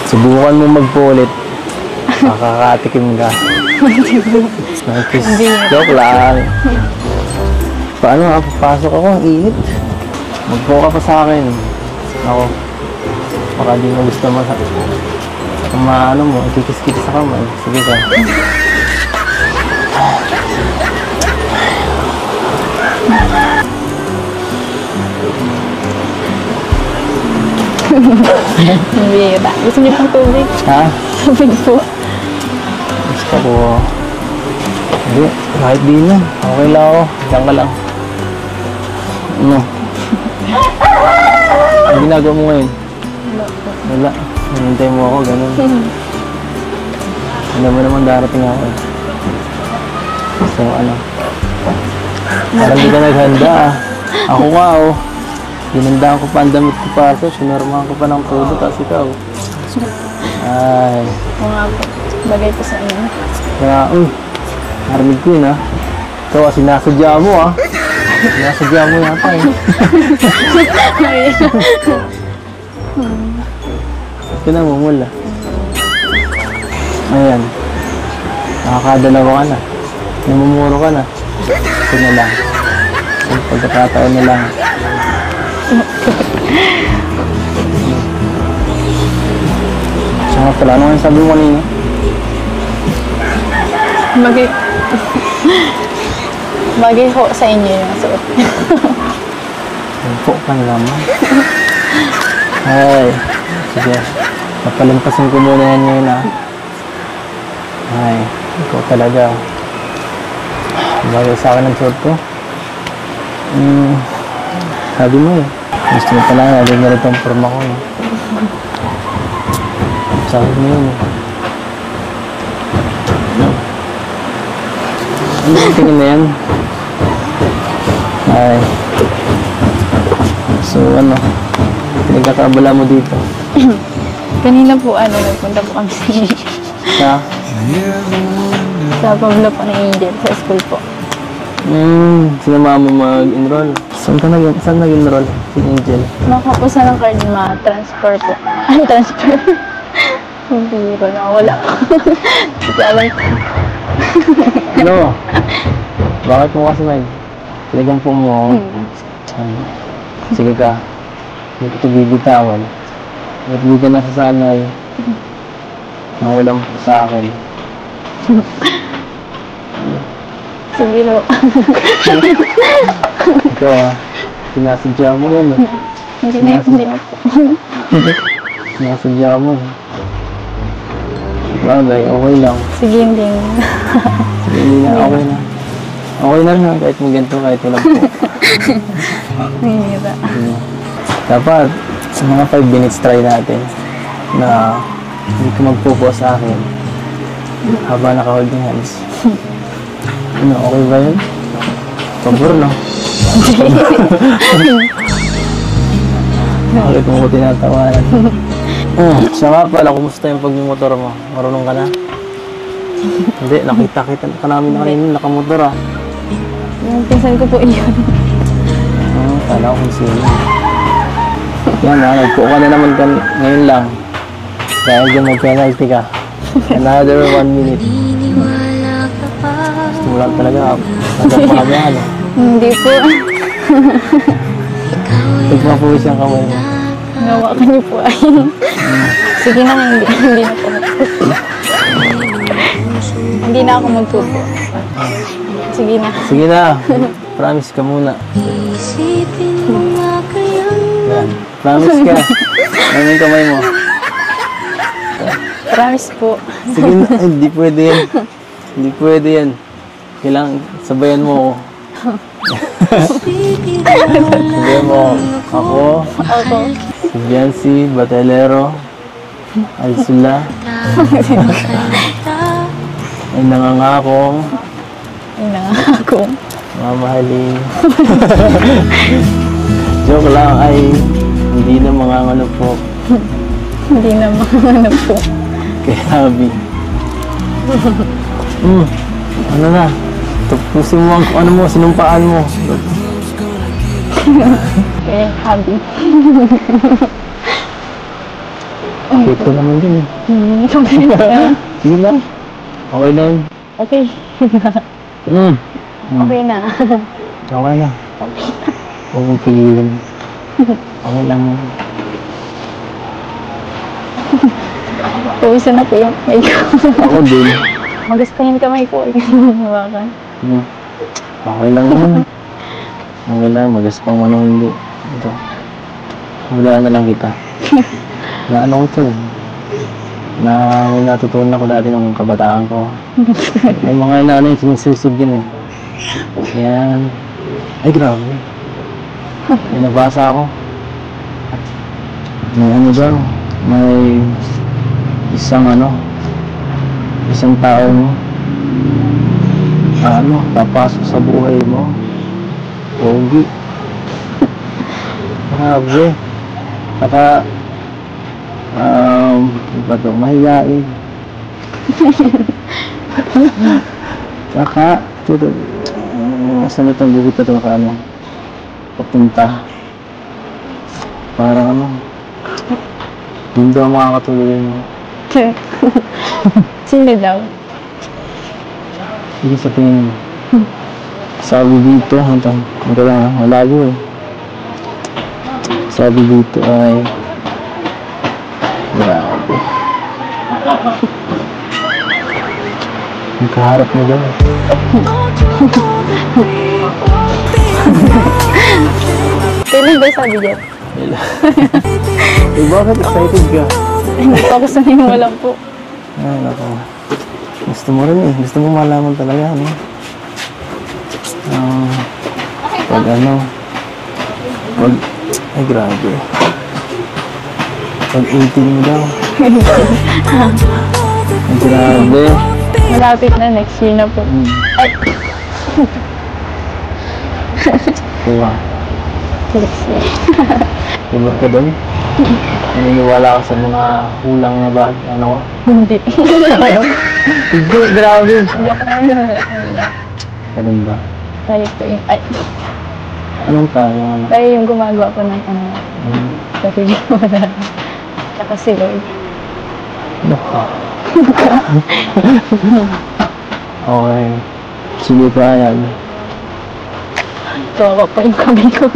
Subukan mo magpulit. Makakatikim ka. Joke lang. Paano nga, papasok ako, ang init. Magpo ka pa sa akin. Ako, baka di mo gusto ano mo, kikis-kikis sa kamay. Sige ka. Bira. Gusto niyo pang tubig? Ha? Tubig po. Gusto ko. Hindi, kahit di na. Okay lang ako. Diyan ka lang. Ano? Ang ginagawa mo ngayon? Wala. Hinintay mo ako, ganun. Alam mo naman darating ako. So, ano? Parang di ka naghanda ah. Ako nga oh. Ginandaan ko pa ang damit ko pa. So, sinurmahan ko pa ng todo. Tapos ikaw. Ay. Oo nga po. Bagay po sa inyo. Kaya, narinig ko yun ah. Ikaw ah, sinasadya mo ah. Sinasadya mo yata eh. Ba't ka namumula? Ayan. Nakakadalawa ka na. Namumuro ka na. Ito na lang. Pagkakataon na lang. Saka pala, ano nga sabi mo kanina? Bagay ho sa inyo yung suot. Tempo ka na naman. Ay, sige. Napalampasin ko muna yan ngayon ah. Ay, ikaw talaga. Bagay sa akin ang suot ko. Sabi mo eh. Gusto mo pala nga, lagyan na ito ang forma ko eh. Sabi mo yun eh. Ano yung tingin na yan? Ay. So ano, pinagkakabala mo dito? Kanina po, nagpunta po kami sa Pablo po ng Angel, sa school po. Sinama mo mag-enroll. Saan nag-enroll? Si Angel? Makapusa ng card, ma-transfer po. Ay, transfer. Hindi ko nawala. Hindi alam ko. Ano? Bakit mo kasi may talagang po mo? Sige ka. Hindi ko ito bibitawan. Hindi ka nasasanay. Nawalan po sa akin. Sige no. Ikaw ah, sinasadya mo yun. Hindi na po. Sinasadya mo. Bagay, okay lang. Sige, hindi na. Sige, hindi na, okay na. Okay na rin kahit mo ganito, kahit walang po. Hindi ba? Dapat, sa mga 5 minutes try natin na hindi ka magpupo sa akin habang naka-holding hands. Ano, okay ba yun? Pabor, no? Bakit mo ko tinatawanan? Siya nga pala, kumusta yung pagmumotor mo? Marunong ka na? Hindi, nakita ka namin na kanina, nakamotor ah. Yung pinsan ko po iyon. Kala ko kung sino. Yan ah, nagpo ka na naman ngayon lang. Dahil dyan mag-penalty ka. Another 1 minute. Gusto mo lang talaga, nagap pa kami ano? Hindi po. Nagpapawis yung kamay mo. Nawa ka niyo po ay. Sige na, hindi na po. Hindi na ako magpupo. Sige na. Sige na. Promise ka muna. Yan. Promise ka. Ano yung kamay mo? Promise po. Sige na. Hindi pwede yan. Hindi pwede yan. Kailangan sabayan mo ako. Sabayan mo ako. Ako. Si Biancy Batelero. Alsula. Ay nangangakong. Ay nangangakong. Mamahalin. Joke lang ay hindi na mangangano po. Hindi na mangangano po. Kay Habi. Ano na? Tapusin mo ang ano mo, sinumpaan mo. Kay Habi. Cute ko naman din eh. Sige lang. Okay na yun. Okay. Okay na. Okay na. Huwag mong pigilan. Okay lang yun. Puwisan na po yung may ko. Ako din. Magustuhin kamay ko. Hawakan. Okay lang yun. Okay lang. Magas pang manong hindi. Ito. Wala na lang kita. Na ano ko ito eh. Na may natutunan ko dati nung kabataan ko. May mga inaano yung sinususog yun eh. Yan. Ay grabe. May nabasa ako. May ano daw. May isang taong papasok sa buhay mo. Pogi. Grabe. Saka mahiyain. Saka saan itong bukit ito papunta. Parang hindi daw makakatuloy mo. Sino daw? Hindi sa tingin mo. Sabi dito, ito lang, malayo eh. Sabi dito ay grabe. Ang kaharap mo daw. Kailan ba sabi dyan? Eh bakit excited ka? Hindi pa ako saniniwala po. Ay nako. Gusto mo rin eh. Gusto mo malaman talaga ano? Ay grabe. Pag 18 mo daw. Ay grabe. Malapit na, next year na po. Ay! Diba? Next year. Diba ka doon? Naniniwala ka sa mga hulang na ba? Ano? Hindi. Hindi, grabe. Ganun ba? Tayo po yung, ay, Anong tayo? tayo yung gumagawa po ng sa wala. Tsaka si Lord. Ano ka? Okay. Sige pa yan. Tawa pa yung kamay ko.